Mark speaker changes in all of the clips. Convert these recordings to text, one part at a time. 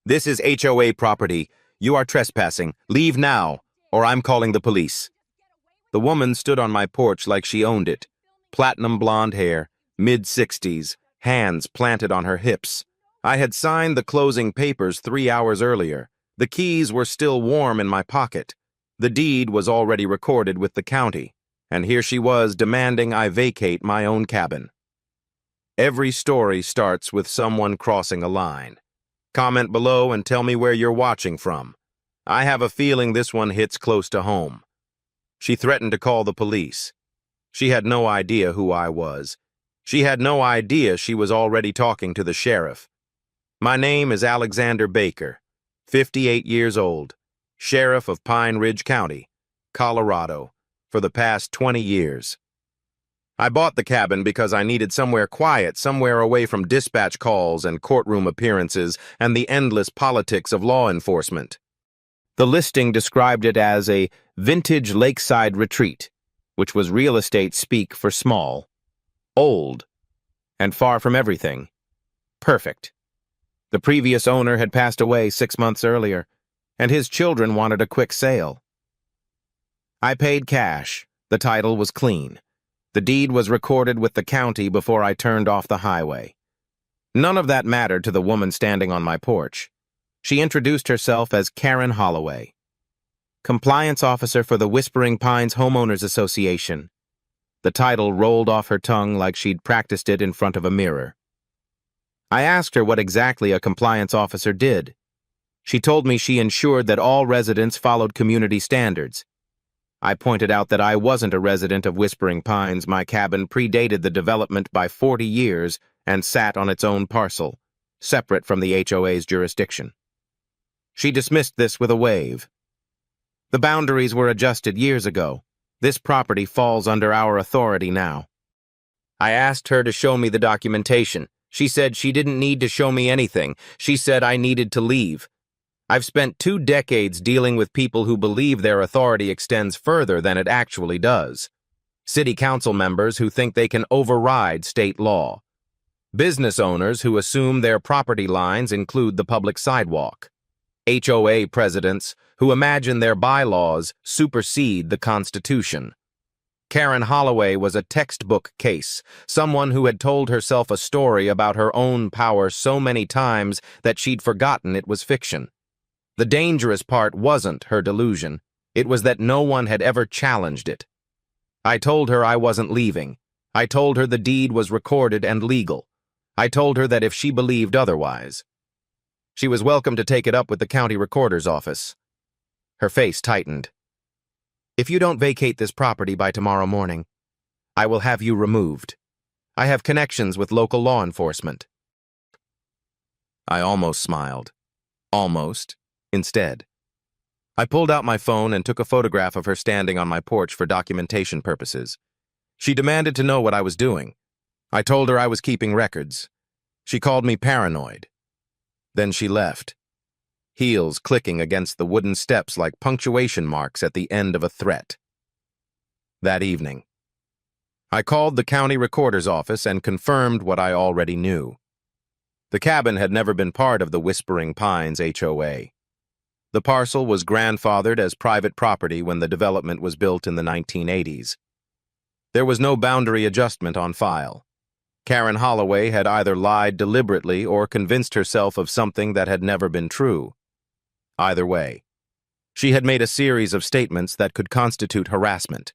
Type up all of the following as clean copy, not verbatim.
Speaker 1: This is HOA property. You are trespassing. Leave now, or I'm calling the police. The woman stood on my porch like she owned it. Platinum blonde hair, mid-60s, hands planted on her hips. I had signed the closing papers 3 hours earlier. The keys were still warm in my pocket. The deed was already recorded with the county, and here she was demanding I vacate my own cabin. Every story starts with someone crossing a line. Comment below and tell me where you're watching from. I have a feeling this one hits close to home. She threatened to call the police. She had no idea who I was. She had no idea she was already talking to the sheriff. My name is Alexander Baker, 58 years old, sheriff of Pine Ridge County, Colorado, for the past 20 years. I bought the cabin because I needed somewhere quiet, somewhere away from dispatch calls and courtroom appearances and the endless politics of law enforcement. The listing described it as a vintage lakeside retreat, which was real estate speak for small, old, and far from everything. Perfect. The previous owner had passed away 6 months earlier, and his children wanted a quick sale. I paid cash. The title was clean. The deed was recorded with the county before I turned off the highway. None of that mattered to the woman standing on my porch. She introduced herself as Karen Holloway, compliance officer for the Whispering Pines Homeowners Association. The title rolled off her tongue like she'd practiced it in front of a mirror. I asked her what exactly a compliance officer did. She told me she ensured that all residents followed community standards. I pointed out that I wasn't a resident of Whispering Pines. My cabin predated the development by 40 years and sat on its own parcel, separate from the HOA's jurisdiction. She dismissed this with a wave. The boundaries were adjusted years ago. This property falls under our authority now. I asked her to show me the documentation. She said she didn't need to show me anything. She said I needed to leave. I've spent 2 decades dealing with people who believe their authority extends further than it actually does. City council members who think they can override state law. Business owners who assume their property lines include the public sidewalk. HOA presidents who imagine their bylaws supersede the Constitution. Karen Holloway was a textbook case, someone who had told herself a story about her own power so many times that she'd forgotten it was fiction. The dangerous part wasn't her delusion. It was that no one had ever challenged it. I told her I wasn't leaving. I told her the deed was recorded and legal. I told her that if she believed otherwise, she was welcome to take it up with the county recorder's office. Her face tightened. If you don't vacate this property by tomorrow morning, I will have you removed. I have connections with local law enforcement. I almost smiled. Almost. Instead, I pulled out my phone and took a photograph of her standing on my porch for documentation purposes. She demanded to know what I was doing. I told her I was keeping records. She called me paranoid. Then she left, heels clicking against the wooden steps like punctuation marks at the end of a threat. That evening, I called the county recorder's office and confirmed what I already knew. The cabin had never been part of the Whispering Pines HOA. The parcel was grandfathered as private property when the development was built in the 1980s. There was no boundary adjustment on file. Karen Holloway had either lied deliberately or convinced herself of something that had never been true. Either way, she had made a series of statements that could constitute harassment.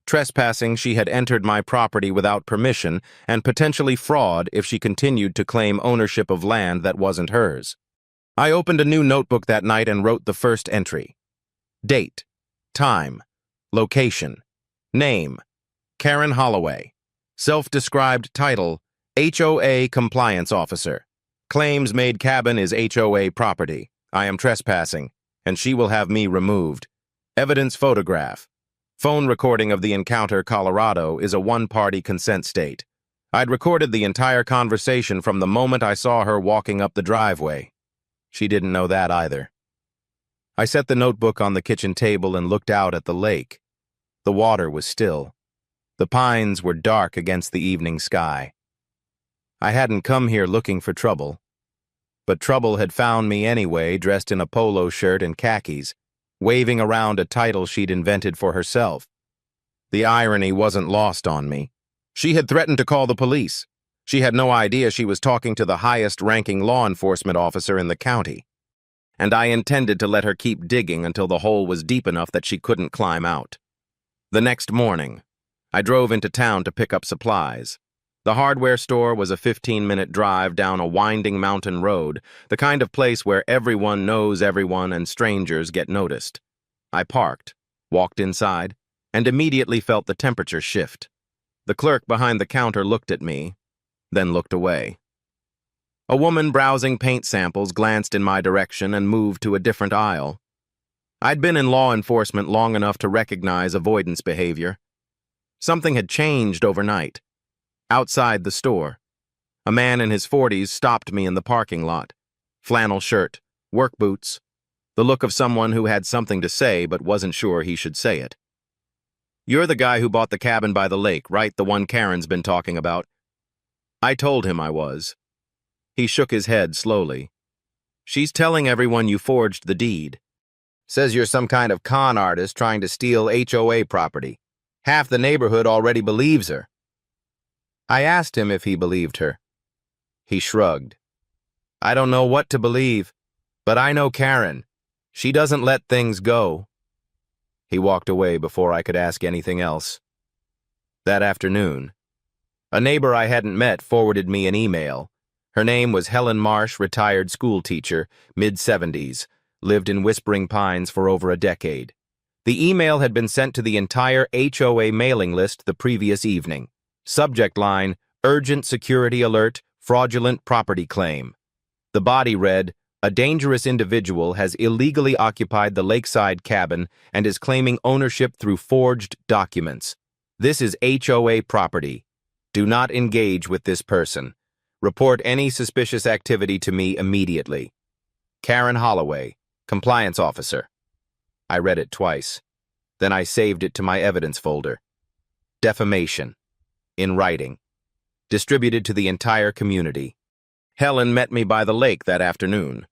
Speaker 1: Trespassing, she had entered my property without permission, and potentially fraud if she continued to claim ownership of land that wasn't hers. I opened a new notebook that night and wrote the first entry. Date, time, location, name, Karen Holloway. Self-described title, HOA Compliance Officer. Claims made cabin is HOA property. I am trespassing, and she will have me removed. Evidence photograph. Phone recording of the encounter, Colorado, is a one-party consent state. I'd recorded the entire conversation from the moment I saw her walking up the driveway. She didn't know that either. I set the notebook on the kitchen table and looked out at the lake. The water was still. The pines were dark against the evening sky. I hadn't come here looking for trouble, but trouble had found me anyway, dressed in a polo shirt and khakis, waving around a title she'd invented for herself. The irony wasn't lost on me. She had threatened to call the police. She had no idea she was talking to the highest-ranking law enforcement officer in the county. And I intended to let her keep digging until the hole was deep enough that she couldn't climb out. The next morning, I drove into town to pick up supplies. The hardware store was a 15-minute drive down a winding mountain road, the kind of place where everyone knows everyone and strangers get noticed. I parked, walked inside, and immediately felt the temperature shift. The clerk behind the counter looked at me, then looked away. A woman browsing paint samples glanced in my direction and moved to a different aisle. I'd been in law enforcement long enough to recognize avoidance behavior. Something had changed overnight. Outside the store, a man in his 40s stopped me in the parking lot. Flannel shirt, work boots, the look of someone who had something to say but wasn't sure he should say it. "You're the guy who bought the cabin by the lake, right? The one Karen's been talking about." I told him I was. He shook his head slowly. "She's telling everyone you forged the deed. Says you're some kind of con artist trying to steal HOA property. Half the neighborhood already believes her." I asked him if he believed her. He shrugged. "I don't know what to believe, but I know Karen. She doesn't let things go." He walked away before I could ask anything else. That afternoon, a neighbor I hadn't met forwarded me an email. Her name was Helen Marsh, retired school teacher, mid-70s, lived in Whispering Pines for over a decade. The email had been sent to the entire HOA mailing list the previous evening. Subject line, "Urgent security alert, fraudulent property claim." The body read, "A dangerous individual has illegally occupied the lakeside cabin and is claiming ownership through forged documents. This is HOA property. Do not engage with this person. Report any suspicious activity to me immediately. Karen Holloway, Compliance Officer." I read it twice. Then I saved it to my evidence folder. Defamation. In writing. Distributed to the entire community. Helen met me by the lake that afternoon.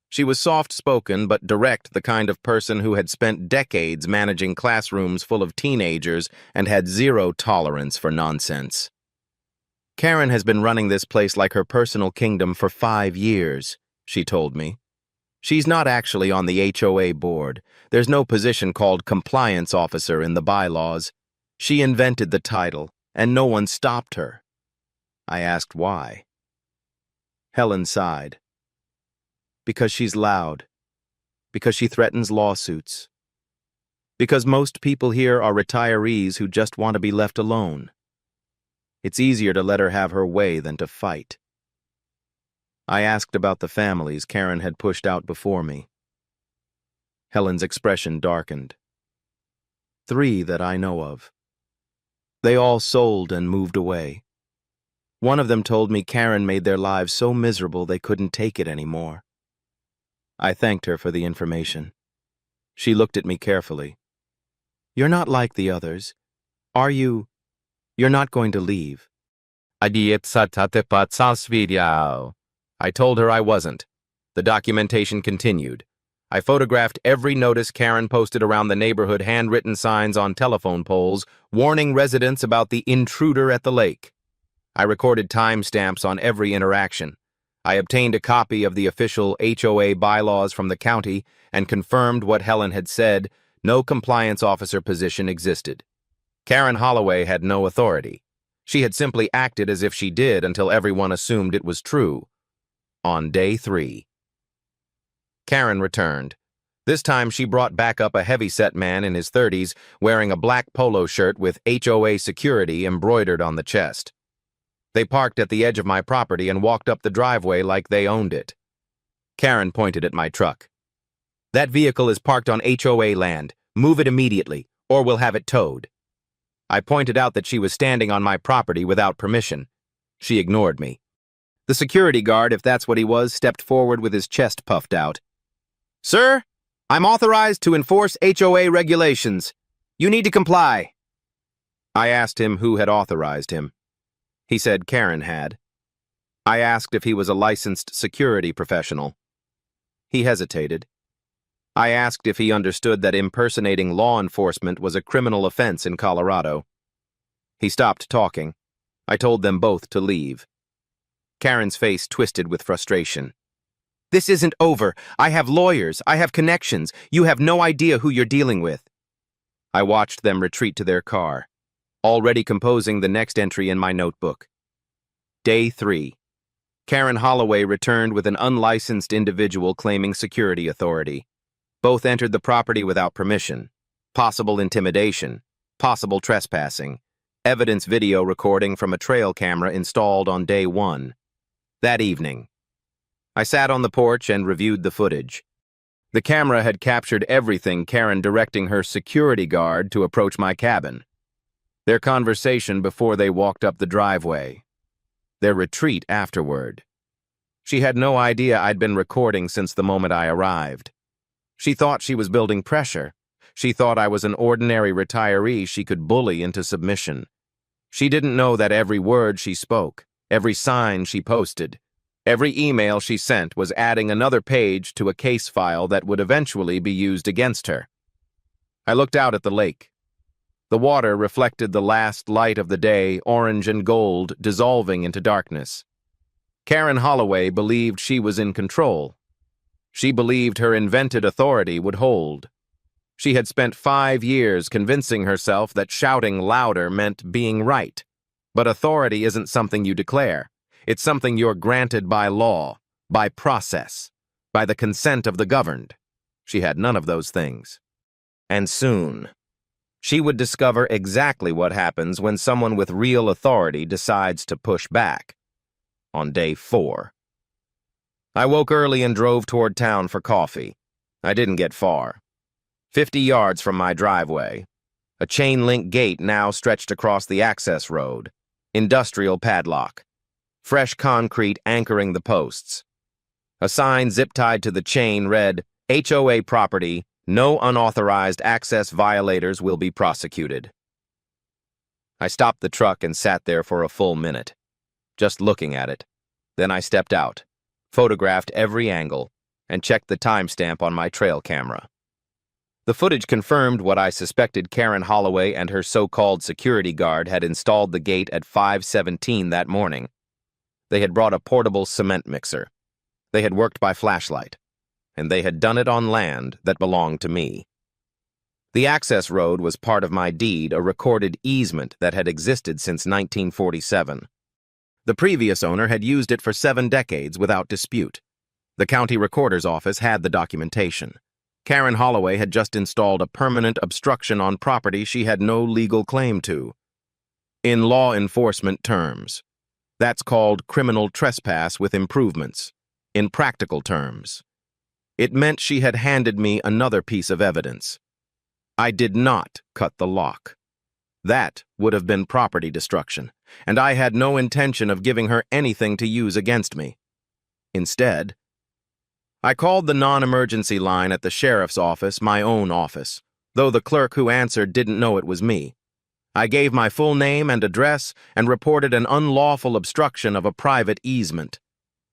Speaker 1: She was soft-spoken but direct, the kind of person who had spent decades managing classrooms full of teenagers and had zero tolerance for nonsense. "Karen has been running this place like her personal kingdom for 5 years, she told me. She's not actually on the HOA board. There's no position called compliance officer in the bylaws. She invented the title, and no one stopped her." I asked why. Helen sighed. "Because she's loud. Because she threatens lawsuits. Because most people here are retirees who just want to be left alone. It's easier to let her have her way than to fight." I asked about the families Karen had pushed out before me. Helen's expression darkened. 3 that I know of. They all sold and moved away. One of them told me Karen made their lives so miserable they couldn't take it anymore. I thanked her for the information. She looked at me carefully. "You're not like the others. Are you? You're not going to leave?" I told her I wasn't. The documentation continued. I photographed every notice Karen posted around the neighborhood, handwritten signs on telephone poles, warning residents about the intruder at the lake. I recorded timestamps on every interaction. I obtained a copy of the official HOA bylaws from the county and confirmed what Helen had said: no compliance officer position existed. Karen Holloway had no authority. She had simply acted as if she did until everyone assumed it was true. On day 3. Karen returned. This time she brought back up a heavy-set man in his 30s wearing a black polo shirt with HOA security embroidered on the chest. They parked at the edge of my property and walked up the driveway like they owned it. Karen pointed at my truck. "That vehicle is parked on HOA land. Move it immediately, or we'll have it towed." I pointed out that she was standing on my property without permission. She ignored me. The security guard, if that's what he was, stepped forward with his chest puffed out. "Sir, I'm authorized to enforce HOA regulations. You need to comply." I asked him who had authorized him. He said Karen had. I asked if he was a licensed security professional. He hesitated. I asked if he understood that impersonating law enforcement was a criminal offense in Colorado. He stopped talking. I told them both to leave. Karen's face twisted with frustration. This isn't over. I have lawyers. I have connections. You have no idea who you're dealing with. I watched them retreat to their car, already composing the next entry in my notebook. Day 3. Karen Holloway returned with an unlicensed individual claiming security authority. Both entered the property without permission. Possible intimidation. Possible trespassing. Evidence video recording from a trail camera installed on day 1. That evening, I sat on the porch and reviewed the footage. The camera had captured everything Karen directing her security guard to approach my cabin. Their conversation before they walked up the driveway. Their retreat afterward. She had no idea I'd been recording since the moment I arrived. She thought she was building pressure. She thought I was an ordinary retiree she could bully into submission. She didn't know that every word she spoke, every sign she posted, every email she sent was adding another page to a case file that would eventually be used against her. I looked out at the lake. The water reflected the last light of the day, orange and gold, dissolving into darkness. Karen Holloway believed she was in control. She believed her invented authority would hold. She had spent 5 years convincing herself that shouting louder meant being right. But authority isn't something you declare. It's something you're granted by law, by process, by the consent of the governed. She had none of those things. And soon, she would discover exactly what happens when someone with real authority decides to push back. On day 4. I woke early and drove toward town for coffee. I didn't get far. 50 yards from my driveway. A chain-link gate now stretched across the access road. Industrial padlock. Fresh concrete anchoring the posts. A sign zip-tied to the chain read, HOA property, no unauthorized access violators will be prosecuted. I stopped the truck and sat there for a full minute, just looking at it. Then I stepped out, photographed every angle, and checked the timestamp on my trail camera. The footage confirmed what I suspected. Karen Holloway and her so-called security guard had installed the gate at 5:17 that morning. They had brought a portable cement mixer. They had worked by flashlight, and they had done it on land that belonged to me. The access road was part of my deed, a recorded easement that had existed since 1947. The previous owner had used it for 7 decades without dispute. The county recorder's office had the documentation. Karen Holloway had just installed a permanent obstruction on property she had no legal claim to. In law enforcement terms, that's called criminal trespass with improvements. In practical terms, it meant she had handed me another piece of evidence. I did not cut the lock. That would have been property destruction, and I had no intention of giving her anything to use against me. Instead, I called the non-emergency line at the sheriff's office, my own office, though the clerk who answered didn't know it was me. I gave my full name and address and reported an unlawful obstruction of a private easement.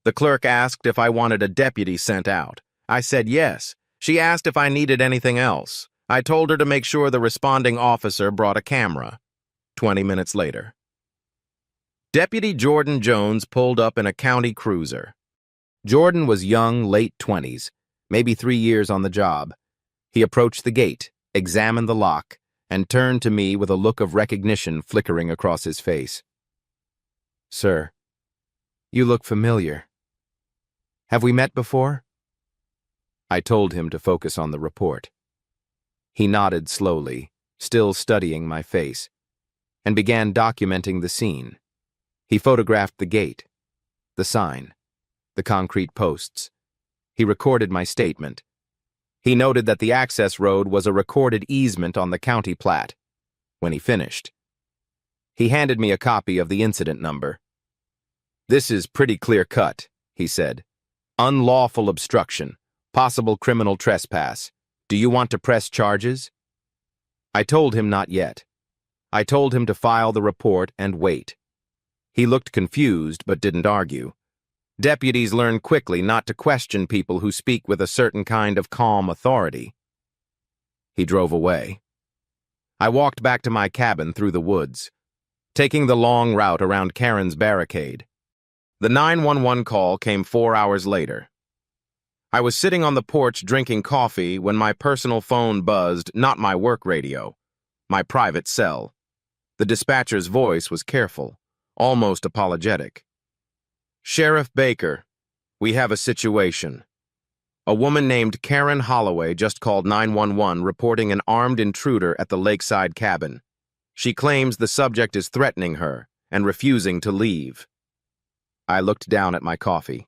Speaker 1: The clerk asked if I wanted a deputy sent out. I said yes. She asked if I needed anything else. I told her to make sure the responding officer brought a camera. 20 minutes later, Deputy Jordan Jones pulled up in a county cruiser. Jordan was young, late 20s, maybe 3 years on the job. He approached the gate, examined the lock, and turned to me with a look of recognition flickering across his face. "Sir, you look familiar. Have we met before?" I told him to focus on the report. He nodded slowly, still studying my face, and began documenting the scene. He photographed the gate, the sign, the concrete posts. He recorded my statement. He noted that the access road was a recorded easement on the county plat. When he finished, he handed me a copy of the incident number. "This is pretty clear-cut," he said. "Unlawful obstruction, possible criminal trespass. Do you want to press charges?" I told him not yet. I told him to file the report and wait. He looked confused but didn't argue. Deputies learn quickly not to question people who speak with a certain kind of calm authority. He drove away. I walked back to my cabin through the woods, taking the long route around Karen's barricade. The 911 call came 4 hours later. I was sitting on the porch drinking coffee when my personal phone buzzed, not my work radio, my private cell. The dispatcher's voice was careful, almost apologetic. "Sheriff Baker, we have a situation. A woman named Karen Holloway just called 911 reporting an armed intruder at the lakeside cabin. She claims the subject is threatening her and refusing to leave." I looked down at my coffee.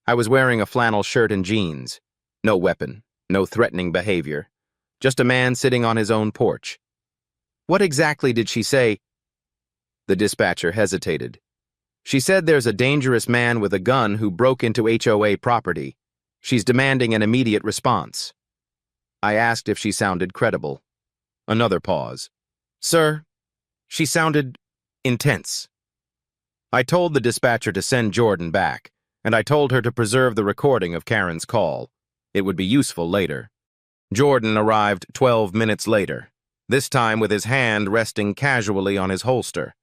Speaker 1: I was wearing a flannel shirt and jeans. No weapon, no threatening behavior. Just a man sitting on his own porch. "What exactly did she say?" The dispatcher hesitated. "She said there's a dangerous man with a gun who broke into HOA property. She's demanding an immediate response." I asked if she sounded credible. Another pause. "Sir, she sounded intense." I told the dispatcher to send Jordan back, and I told her to preserve the recording of Karen's call. It would be useful later. Jordan arrived 12 minutes later, this time with his hand resting casually on his holster.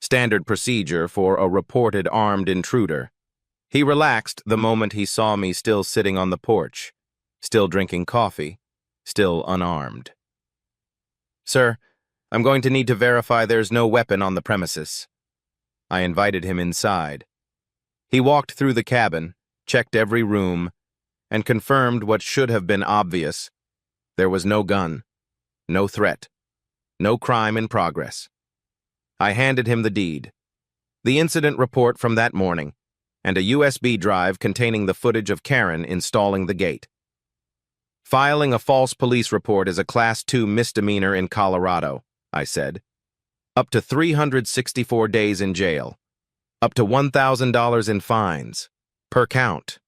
Speaker 1: Standard procedure for a reported armed intruder. He relaxed the moment he saw me still sitting on the porch, still drinking coffee, still unarmed. "Sir, I'm going to need to verify there's no weapon on the premises." I invited him inside. He walked through the cabin, checked every room, and confirmed what should have been obvious. There was no gun, no threat, no crime in progress. I handed him the deed, the incident report from that morning, and a USB drive containing the footage of Karen installing the gate. "Filing a false police report is a Class 2 misdemeanor in Colorado," I said. "Up to 364 days in jail. Up to $1,000 in fines. Per count."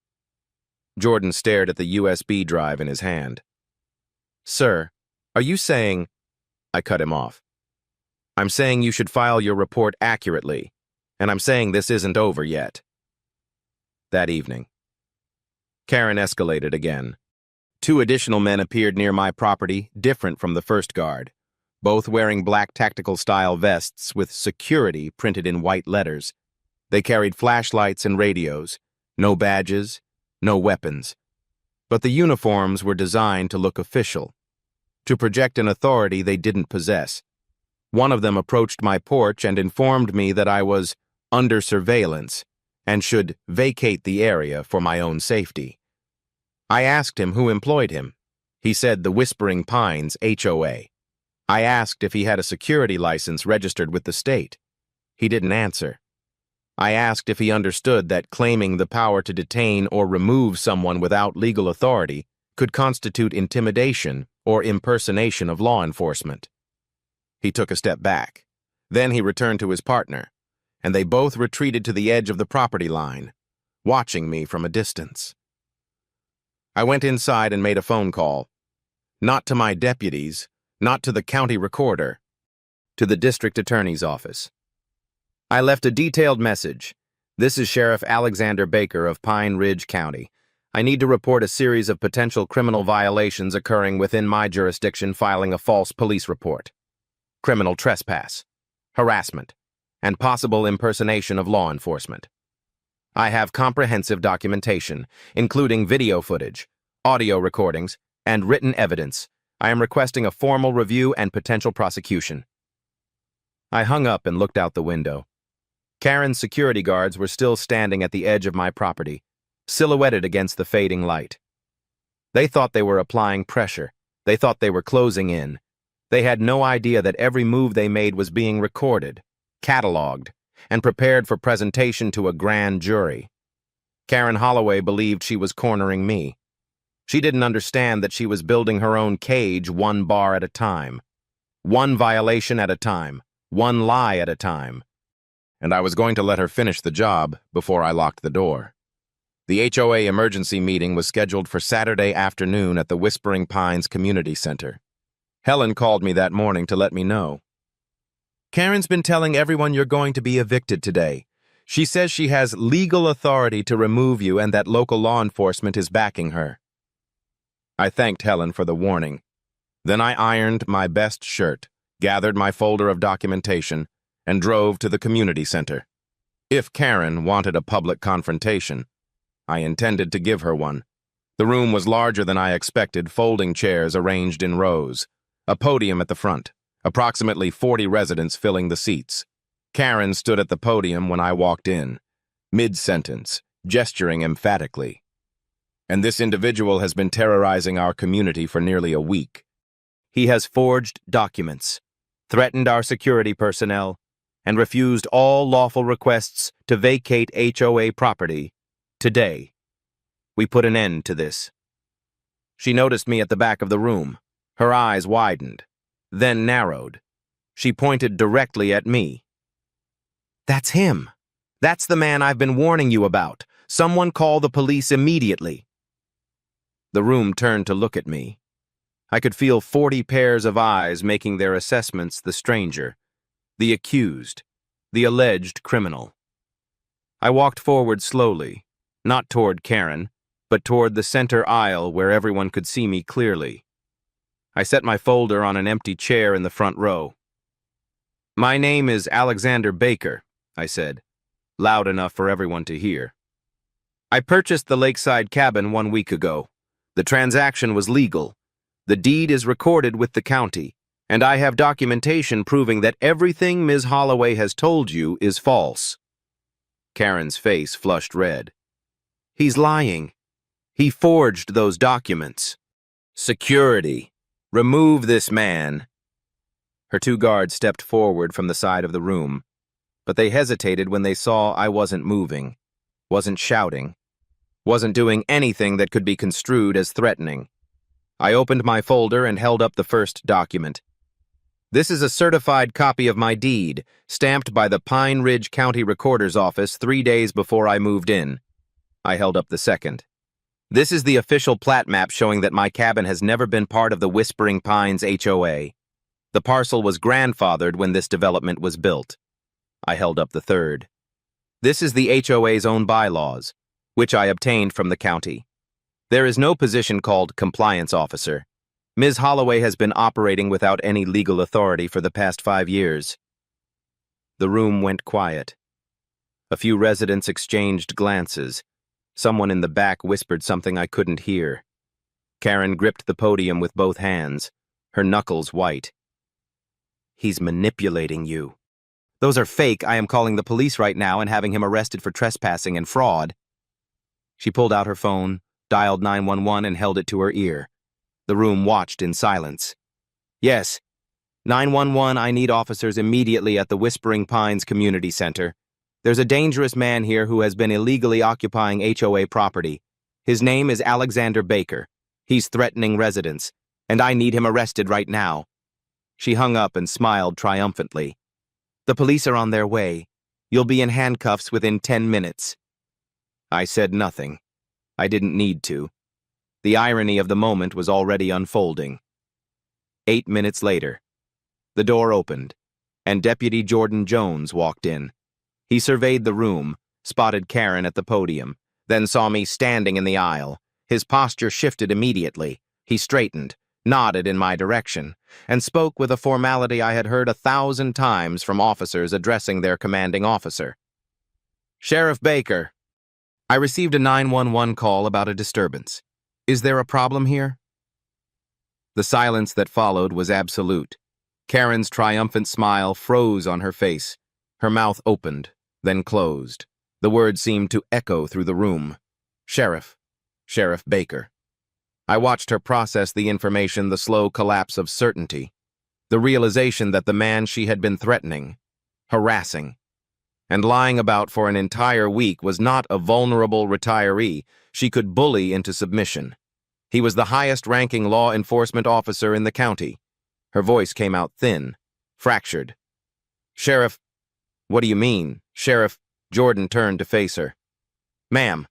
Speaker 1: Jordan stared at the USB drive in his hand. "Sir, are you saying—" I cut him off. "I'm saying you should file your report accurately, and I'm saying this isn't over yet." That evening, Karen escalated again. 2 additional men appeared near my property, different from the first guard, both wearing black tactical-style vests with security printed in white letters. They carried flashlights and radios, no badges, no weapons. But the uniforms were designed to look official, to project an authority they didn't possess. One of them approached my porch and informed me that I was under surveillance and should vacate the area for my own safety. I asked him who employed him. He said the Whispering Pines HOA. I asked if he had a security license registered with the state. He didn't answer. I asked if he understood that claiming the power to detain or remove someone without legal authority could constitute intimidation or impersonation of law enforcement. He took a step back. Then he returned to his partner, and they both retreated to the edge of the property line, watching me from a distance. I went inside and made a phone call. Not to my deputies, not to the county recorder, to the district attorney's office. I left a detailed message. "This is Sheriff Alexander Baker of Pine Ridge County. I need to report a series of potential criminal violations occurring within my jurisdiction, filing a false police report. Criminal trespass, harassment, and possible impersonation of law enforcement. I have comprehensive documentation, including video footage, audio recordings, and written evidence. I am requesting a formal review and potential prosecution." I hung up and looked out the window. Karen's security guards were still standing at the edge of my property, silhouetted against the fading light. They thought they were applying pressure. They thought they were closing in. They had no idea that every move they made was being recorded, cataloged, and prepared for presentation to a grand jury. Karen Holloway believed she was cornering me. She didn't understand that she was building her own cage one bar at a time, one violation at a time, one lie at a time. And I was going to let her finish the job before I locked the door. The HOA emergency meeting was scheduled for Saturday afternoon at the Whispering Pines Community Center. Helen called me that morning to let me know. "Karen's been telling everyone you're going to be evicted today. She says she has legal authority to remove you and that local law enforcement is backing her. I thanked Helen for the warning. Then I ironed my best shirt, gathered my folder of documentation, and drove to the community center. If Karen wanted a public confrontation, I intended to give her one. The room was larger than I expected, folding chairs arranged in rows, a podium at the front, approximately 40 residents filling the seats. Karen stood at the podium when I walked in, mid-sentence, gesturing emphatically. And this individual has been terrorizing our community for nearly a week. He has forged documents, threatened our security personnel, and refused all lawful requests to vacate HOA property today. We put an end to this. She noticed me at the back of the room. Her eyes widened, then narrowed. She pointed directly at me. That's him. That's the man I've been warning you about. Someone call the police immediately. The room turned to look at me. I could feel 40 pairs of eyes making their assessments the stranger, the accused, the alleged criminal. I walked forward slowly, not toward Karen, but toward the center aisle where everyone could see me clearly. I set my folder on an empty chair in the front row. My name is Alexander Baker, I said, loud enough for everyone to hear. I purchased the lakeside cabin 1 week ago. The transaction was legal. The deed is recorded with the county, and I have documentation proving that everything Ms. Holloway has told you is false. Karen's face flushed red. He's lying. He forged those documents. Security. Remove this man. Her 2 guards stepped forward from the side of the room, but they hesitated when they saw I wasn't moving, wasn't shouting, wasn't doing anything that could be construed as threatening. I opened my folder and held up the first document. This is a certified copy of my deed, stamped by the Pine Ridge County Recorder's Office 3 days before I moved in. I held up the second. This is the official plat map showing that my cabin has never been part of the Whispering Pines HOA. The parcel was grandfathered when this development was built. I held up the third. This is the HOA's own bylaws, which I obtained from the county. There is no position called compliance officer. Ms. Holloway has been operating without any legal authority for the past 5 years. The room went quiet. A few residents exchanged glances. Someone in the back whispered something I couldn't hear. Karen gripped the podium with both hands, her knuckles white. He's manipulating you. Those are fake. I am calling the police right now and having him arrested for trespassing and fraud. She pulled out her phone, dialed 911 and held it to her ear. The room watched in silence. Yes. 911, I need officers immediately at the Whispering Pines Community Center. There's a dangerous man here who has been illegally occupying HOA property. His name is Alexander Baker. He's threatening residents, and I need him arrested right now. She hung up and smiled triumphantly. The police are on their way. You'll be in handcuffs within 10 minutes. I said nothing. I didn't need to. The irony of the moment was already unfolding. 8 minutes later, the door opened, and Deputy Jordan Jones walked in. He surveyed the room, spotted Karen at the podium, then saw me standing in the aisle. His posture shifted immediately. He straightened, nodded in my direction, and spoke with a formality I had heard 1,000 times from officers addressing their commanding officer. Sheriff Baker, I received a 911 call about a disturbance. Is there a problem here? The silence that followed was absolute. Karen's triumphant smile froze on her face. Her mouth opened, then closed. The words seemed to echo through the room. Sheriff Baker. I watched her process the information, the slow collapse of certainty, the realization that the man she had been threatening, harassing, and lying about for an entire week was not a vulnerable retiree she could bully into submission. He was the highest-ranking law enforcement officer in the county. Her voice came out thin, fractured. Sheriff, what do you mean? Sheriff, Jordan turned to face her. Ma'am,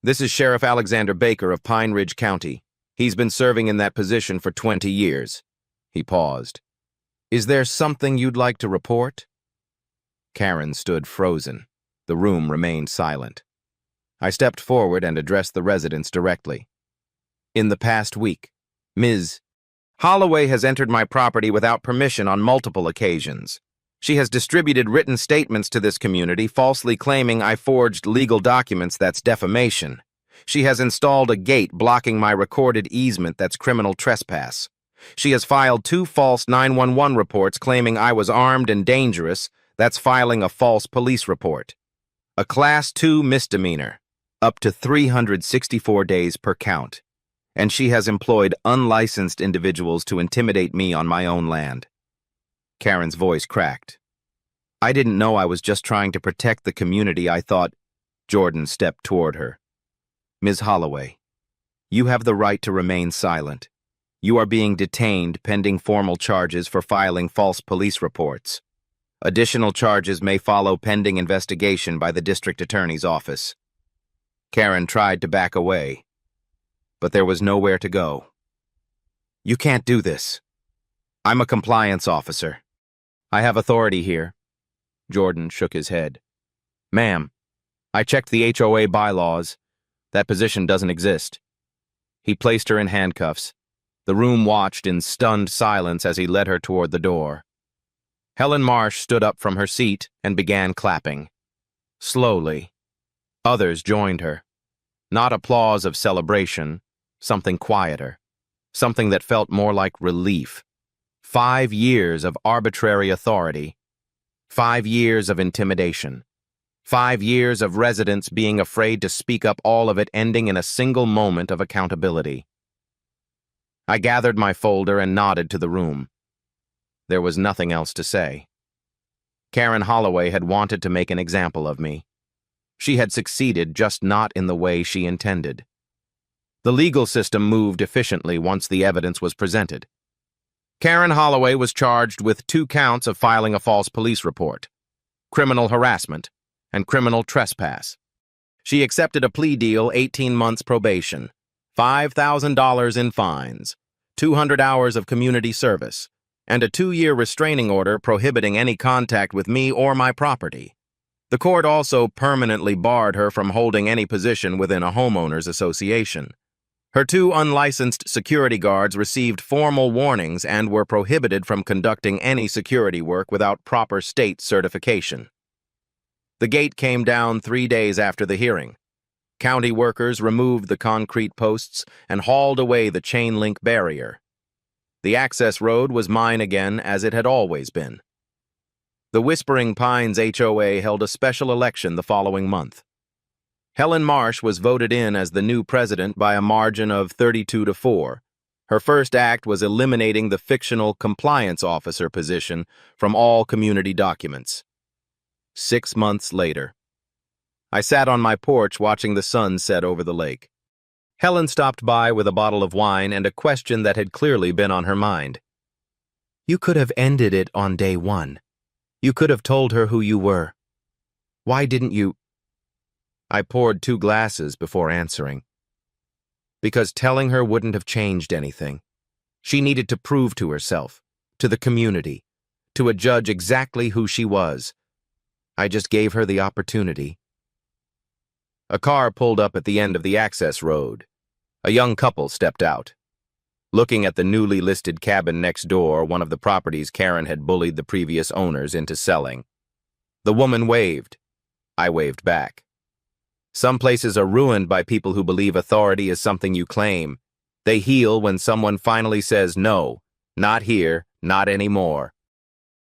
Speaker 1: this is Sheriff Alexander Baker of Pine Ridge County. He's been serving in that position for 20 years. He paused. Is there something you'd like to report? Karen stood frozen. The room remained silent. I stepped forward and addressed the residents directly. In the past week, Ms. Holloway has entered my property without permission on multiple occasions. She has distributed written statements to this community, falsely claiming I forged legal documents. That's defamation. She has installed a gate blocking my recorded easement. That's criminal trespass. She has filed 2 false 911 reports claiming I was armed and dangerous. That's filing a false police report. A Class 2 misdemeanor, up to 364 days per count. And she has employed unlicensed individuals to intimidate me on my own land. Karen's voice cracked. I didn't know I was just trying to protect the community. I thought. Jordan stepped toward her. Ms. Holloway, you have the right to remain silent. You are being detained pending formal charges for filing false police reports. Additional charges may follow pending investigation by the district attorney's office. Karen tried to back away, but there was nowhere to go. You can't do this. I'm a compliance officer. I have authority here. Jordan shook his head. Ma'am, I checked the HOA bylaws. That position doesn't exist. He placed her in handcuffs. The room watched in stunned silence as he led her toward the door. Helen Marsh stood up from her seat and began clapping. Slowly. Others joined her. Not applause of celebration, something quieter. Something that felt more like relief. 5 years of arbitrary authority. 5 years of intimidation. 5 years of residents being afraid to speak up, all of it ending in a single moment of accountability. I gathered my folder and nodded to the room. There was nothing else to say. Karen Holloway had wanted to make an example of me. She had succeeded, just not in the way she intended. The legal system moved efficiently once the evidence was presented. Karen Holloway was charged with 2 counts of filing a false police report, criminal harassment, and criminal trespass. She accepted a plea deal, 18 months probation, $5,000 in fines, 200 hours of community service, and a 2-year restraining order prohibiting any contact with me or my property. The court also permanently barred her from holding any position within a homeowners association. Her 2 unlicensed security guards received formal warnings and were prohibited from conducting any security work without proper state certification. The gate came down 3 days after the hearing. County workers removed the concrete posts and hauled away the chain-link barrier. The access road was mine again, as it had always been. The Whispering Pines HOA held a special election the following month. Helen Marsh was voted in as the new president by a margin of 32-4. Her first act was eliminating the fictional compliance officer position from all community documents. 6 months later, I sat on my porch watching the sun set over the lake. Helen stopped by with a bottle of wine and a question that had clearly been on her mind. You could have ended it on day 1. You could have told her who you were. Why didn't you? I poured 2 glasses before answering. Because telling her wouldn't have changed anything. She needed to prove to herself, to the community, to a judge exactly who she was. I just gave her the opportunity. A car pulled up at the end of the access road. A young couple stepped out. Looking at the newly listed cabin next door, one of the properties Karen had bullied the previous owners into selling. The woman waved. I waved back. Some places are ruined by people who believe authority is something you claim. They heal when someone finally says no, not here, not anymore.